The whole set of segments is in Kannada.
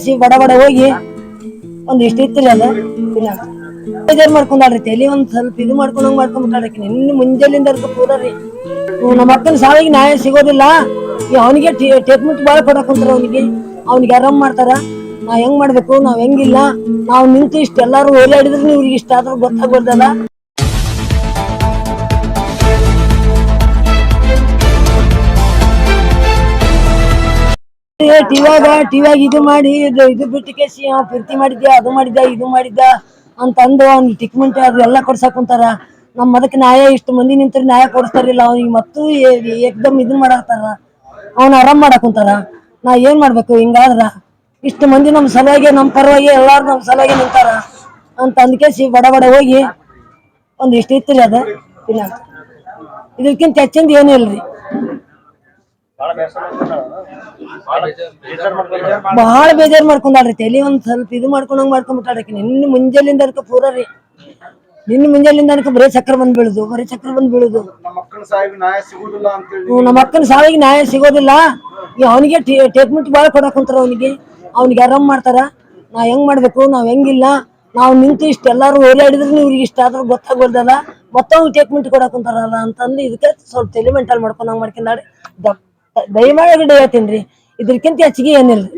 ಕೇಸಿ ಬಡ ಬಡ ಹೋಗಿ ಒಂದಿಷ್ಟು ಇತ್ತು ಅದ ಬೇಜಾರು ಮಾಡ್ಕೊಂಡಾಳ್ರಿ ತಲೆ ಒಂದ್ ಸ್ವಲ್ಪ ಇದು ಮಾಡ್ಕೊಂಡಂಗ್ ಮಾಡ್ಕೊಂಡ್ಬಿಟ್ಟಾಳಕಿ ನಿನ್ನ ಮುಂಜಾನಿಂದ ಪೂರ ರೀ ನಮ್ಮ ಅಕ್ಕನ ಸಾವಿಗೆ ನ್ಯಾಯ ಸಿಗೋದಿಲ್ಲ ಅವನಿಗೆ ಟ್ರೀಟ್ಮೆಂಟ್ ಬಾಳ ಕೊಡಕ್ ಕುಂತಾರ ಅವ್ನಿಗೆ ಆರಾಮ್ ಮಾಡ್ತಾರ ನಾ ಹೆಂಗ್ ಮಾಡ್ಬೇಕು ನಾವ್ ಹೆಂಗಿಲ್ಲ ನಾವ್ ನಿಂತು ಇಷ್ಟ ಎಲ್ಲಾರು ಓಡಾಡಿದ್ರು ಇವ್ರಿಗೆ ಇಷ್ಟ ಆದ್ರೂ ಗೊತ್ತಾಗೋದಲ್ಲ. ಟಿವಿಯಾಗ ಇದು ಮಾಡಿ ಇದು ಬಿಟ್ಟು ಕೇಸಿ ಪ್ರೀತಿ ಮಾಡಿದ್ಯಾ ಅದು ಮಾಡಿದ್ದ ಇದು ಮಾಡಿದ್ದ ಅಂತಂದು ಅವ್ನಿಗೆ ಟ್ರೀಟ್ಮೆಂಟ್ ಅದು ಎಲ್ಲ ಕೊಡ್ಸಾಕ್ ಕುಂತಾರ. ನಮ್ ಅದಕ್ಕೆ ನ್ಯಾಯ ಇಷ್ಟು ಮಂದಿ ನಿಂತ್ರೆ ನ್ಯಾಯ ಕೊಡಿಸ್ತಾರಿಲ್ಲ ಅವ್ನಿಗೆ ಮತ್ತೂ ಏಕ್ದಮ್ ಇದನ್ ಮಾಡಾಕ್ತಾರ, ಅವ್ನ ಆರಾಮ್ ಮಾಡಕ್ ಕುಂತಾರ. ನಾ ಏನ್ ಮಾಡ್ಬೇಕು ಹಿಂಗಾದ್ರ? ಇಷ್ಟು ಮಂದಿ ನಮ್ ಸಲುವಾಗಿ ನಮ್ ಪರವಾಗಿ ಎಲ್ಲಾರು ನಮ್ ಸಲುವಾಗಿ ನಿಂತಾರ ಅಂತ ಅಂದ್ಕೇಸಿ ಬಡ ಬಡ ಹೋಗಿ ಒಂದಿಷ್ಟು ಇತ್ತು ಅದ ಇದಕ್ಕಿಂತ ಹೆಚ್ಚಿಂದ ಏನು ಇಲ್ರಿ. ಬಹಳ ಬೇಜಾರ್ ಮಾಡ್ಕೊಂಡಾಳ್ರಿ ತಲೆ ಒಂದ್ ಸ್ವಲ್ಪ ಇದು ಮಾಡ್ಕೊಂಡಂಗ್ ಮಾಡ್ಕೊಂಡ್ಬಿಟ್ಟಾಳಕಿ ನಿನ್ನ ಮುಂಜಾನಿಂದ ಪೂರ ರೀ ಮುಂಜಾನಿಂದ ಬರೀ ಚಕ್ರ ಬಂದ್ ಬೀಳುದು ನಮ್ಮ ಅಕ್ಕನ ಸಾವಿಗೆ ನ್ಯಾಯ ಸಿಗೋದಿಲ್ಲ ಅವನಿಗೆ ಟ್ರೀಟ್ಮೆಂಟ್ ಬಾಳ ಕೊಡಕ್ ಕುಂತಾರ. ಅವ್ನಿಗೆ ಆರಾಮ್ ಮಾಡ್ತಾರ. ನಾ ಹೆಂಗ್ ಮಾಡ್ಬೇಕು ನಾವ್ ಹೆಂಗಿಲ್ಲ ನಾವ್ ನಿಂತು ಇಷ್ಟ ಎಲ್ಲಾರು ಓಡಾಡಿದ್ರು ಇವ್ರಿಗೆ ಇಷ್ಟ ಆದ್ರೂ ಗೊತ್ತಾಗೋದಲ್ಲ ಮತ್ತೊಂದು ಟ್ರೀಟ್ಮೆಂಟ್ ಕೊಡಕ್ ಕುಂತಾರಲ್ಲ ಅಂತಂದು ಇದಕ್ಕೆ ಸ್ವಲ್ಪ ತಲೆ ಮೆಂಟಲ್ ಮಾಡ್ಕೊಂಡಂಗ್ ಮಾಡ್ಕೊಂಡಾಳಿ. ದಯಮಾಡಿ ಹೇಳ್ತೀನ್ರಿ ಇದಕ್ಕಿಂತ ಹೆಚ್ಚಿಗೆ ಏನಿಲ್ರಿ.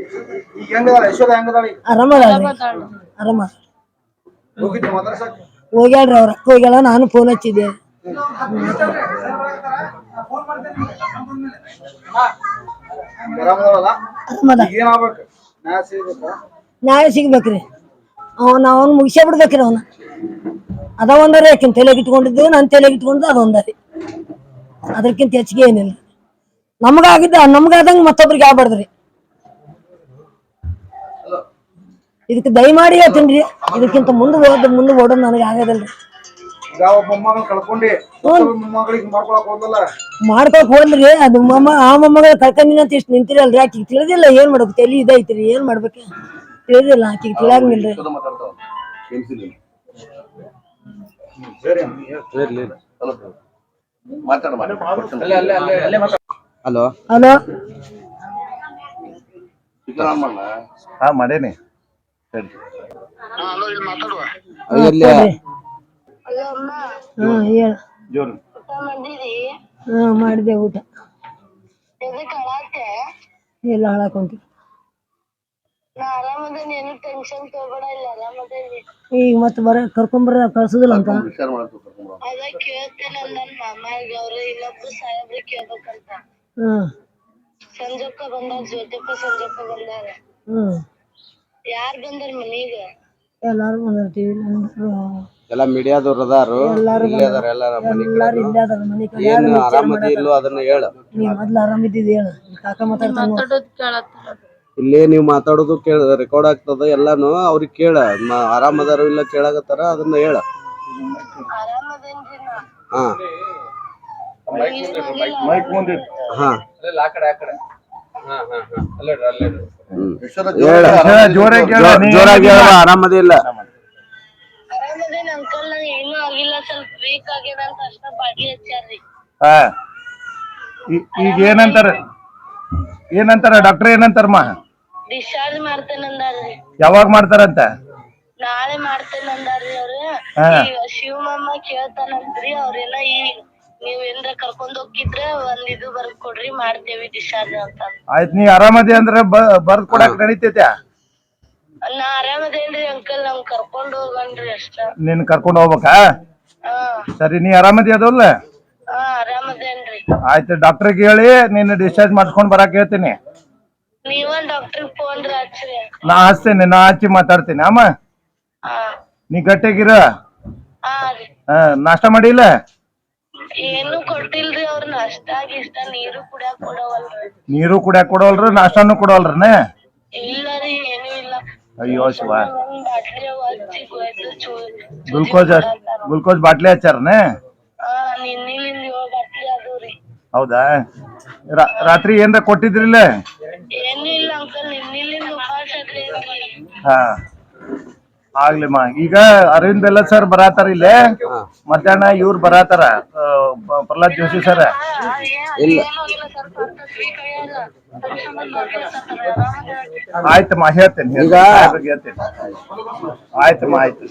ಆರಾಮ ಹೋಗ್ಯಾಳ್ರಿ ಅವ್ರ ಅಕ್ಕ ಹೋಗ್ಯಾಳ, ನಾನು ಫೋನ್ ಹಚ್ಚಿದ್ದೆ. ನ್ಯಾಯ ಸಿಗ್ಬೇಕ್ರಿ. ಅವನ್ ಮುಗಿಸೇ ಬಿಡ್ಬೇಕ್ರಿ. ಅದ ಒಂದರಿ ಯಾಕಿನ್ ತಲೆಗೆ ಇಟ್ಕೊಂಡಿದ್ದು ನನ್ ತಲೆಗೆ ಇಟ್ಕೊಂಡು ಅದೊಂದರಿ, ಅದಕ್ಕಿಂತ ಹೆಚ್ಚಿಗೆ ಏನಿಲ್ಲ. ನಮ್ಗಾದಂಗ ಮತ್ತೊಬ್ರಿಗೆ ಆಗ್ಬಾರ್ದ್ರಿ. ಇದಕ್ಕೆ ದಯಮಾಡಿ ಹೇಳ್ತೀನಿ, ಇದಕ್ಕಿಂತ ಮುಂದೆ ಓಡೋದು ನನಗೆ ಆಗೋದಲ್ರಿ. ಮಾಡ್ಕೊಳಕ್ ಹೋದ್ರಿ ಅದು ಆ ಮೊಮ್ಮಗಳ ಕಳ್ಕೊಂಡಿನ ಅಂತ ಇಷ್ಟು ನಿಂತಿರಲ್ರಿ. ಆಕಿಗೆ ತಿಳಿದಿಲ್ಲ ಏನ್ ಮಾಡ್ಬೇಕು, ತಲೆ ಇದೈತ್ರಿ ಏನ್ ಮಾಡ್ಬೇಕು ತಿಳಿದಿಲ್ಲ ಆಕಿಗೆ ತಿಳಿಯಂಗಿಲ್ರಿ. ಹಲೋ ಹಲೋ ಮಾಡೇನಿ ಮಾಡಿದೆ ಊಟ ಎಲ್ಲ ಹಾಳಾಕೊಂತ ಈಗ ಮತ್ತೆ ಕರ್ಕೊಂಬರ ಕಳ್ಸುದಿಲ್ಲ ಅಂತ ಸಂಜಕ್ಕ ಬಂದಾರ, ಜ್ಯೋತಿಪ್ಪ ಸಂಜಕ್ಕ ಬಂದಾರ. ಯಾರ್ ಬಂದಾರ ಮನೀಗ? ಎಲ್ಲಾರು ಬಂದಾರ. ಟಿವಿ ಎಲ್ಲ ಮೀಡಿಯಾದವ್ರು ಅದಾರು, ಇಲ್ಲೇ ಅದಾರ ಎಲ್ಲಾರ ಮನಿ ಕಡೆ. ಏನು ಆರಾಮದಿ ಇಲ್ಲೋ ಅದನ್ನ ಹೇಳ. ನೀ ಮೊದ್ಲು ಆರಾಮಿದ್ದಿದ್ ಹೇಳ. ಕಾಕ ಮಾತಾಡ್ತಾರ, ಇಲ್ಲೇ ನೀವ್ ಮಾತಾಡೋದು ರೆಕಾರ್ಡ್ ಆಗ್ತದ ಎಲ್ಲಾನು. ಅವ್ರಿಗೆ ಕೇಳ ಆರಾಮದಾರು ಇಲ್ಲ ಕೇಳಾಕತ್ತಾರ, ಅದನ್ನ ಹೇಳ. ಹಾ ಜೋರಾಗಿ ಹೇಳ. ಆರಾಮದಿ ಇಲ್ಲ? ಈಗ ಏನಂತಾರ ಡಾಕ್ಟರ್ ಏನಂತಾರಮ್ಮ? ಡಿಸ್ಚಾರ್ಜ್ ಮಾಡ್ತೇನಂದಾರ್ರಿ. ಯಾವಾಗ ಮಾಡ್ತಾರಂತ? ನಾಳೆ ಮಾಡ್ತೇನಂದಾರ್ರಿ ಅವ್ರು. ಶಿವಮಮ್ಮ ಕೇಳ್ತಾನಂತ್ರಿ ಅವ್ರೆಲ್ಲ. ನೀವ್ ಏನ್ರ ಕರ್ಕೊಂಡ್ ಹೋಗಿದ್ರೆ ಒಂದ್ ಇದು ಬರ್ದ್ ಕೊಡ್ರಿ, ಮಾಡ್ತೇವಿ ಡಿಸ್ಚಾರ್ಜ್ ಅಂತ. ಆಯ್ತು, ನೀ ಆರಾಮದಿ ಅಂದ್ರೆ ಬರ್ದ್ ಕೊಡಾಕ್ ನಡೀತೈತೆ? ನಾ ಆರಾಮದೇನ್ರಿ ಅಂಕಲ್, ನಮ್ ಕರ್ಕೊಂಡ್ ಹೋಗನ್ರಿ ಅಷ್ಟ. ನಿನ್ ಕರ್ಕೊಂಡ್ ಹೋಗ್ಬೇಕಾ? ಸರಿ, ನೀ ಆರಾಮದಿ ಅದಲ್ಲ? ಆರಾಮದೇನ್ರಿ. ಆಯ್ತು, ಡಾಕ್ಟರ್ಗೆ ಹೇಳಿ ನೀನ್ ಡಿಸ್ಚಾರ್ಜ್ ಮಾಡ್ಕೊಂಡ್ ಬರಾಕ್ ಹೇಳ್ತೀನಿ. ನೀವೊಂದ್ ಡಾಕ್ಟರ್ ಫೋನ್ ಹಚ್ಚ್ರಿ. ನಾ ಹಚ್ತೇನೆ, ನಾ ಹಚ್ಚಿ ಮಾತಾಡ್ತೀನಿ ಅಮ್ಮ. ನೀ ಗಟ್ಟಿಗಿರ. ನಾಷ್ಟ ಮಾಡಿಲ್ಲ? ಏನು ಕೊಟ್ಟಿಲ್ರಿ ಅವ್ರ. ನಾಷ್ಟ ಗಿಷ್ಟ ನೀರು ಕುಡಿಯಾಕ್ ಕೊಡವಲ್ರಿ. ನೀರು ಕುಡಿಯಾಕ್ ಕೊಡವಲ್ರಿ, ನಾಷ್ಟಾನು ಕೊಡವಲ್ರನ? ಇಲ್ಲ ರೀ, ಏನು ಇಲ್ಲ. ಅಯ್ಯೋ ಶಿವ, ಗ್ಲುಕೋಸ್ ಬಾಟ್ಲಿ ಹಚ್ಚಾರನ? ನಿನ್ನಿಲಿಂದ 7 ಬಾಟ್ಲಿ ಅದವ್ರಿ. ಹೌದಾ? ರಾತ್ರಿ ಏನ್ರ ಕೊಟ್ಟಿದ್ರಿಲ್ಲ? ಏನು ಇಲ್ಲ ಅಂಕಲ್, ನಿನ್ನಿಲಿಂದ ಉಪವಾಸ. ಹಾ, ಆಗ್ಲಿಮ್ಮ ಈಗ ಅರವಿಂದ್ ಬೆಲ್ಲ ಸರ್ ಬರಾತಾರ ಇಲ್ಲೇ ಮಧ್ಯಾಹ್ನ ಇವ್ರು ಬರಾತಾರ ಪ್ರಹ್ಲಾದ್ ಜೋಶಿ ಸರ್. ಆಯ್ತಮ್ಮ ಹೇಳ್ತೇನೆ ಹೇಳ್ತೇನೆ. ಆಯ್ತಮ್ಮ ಆಯ್ತು.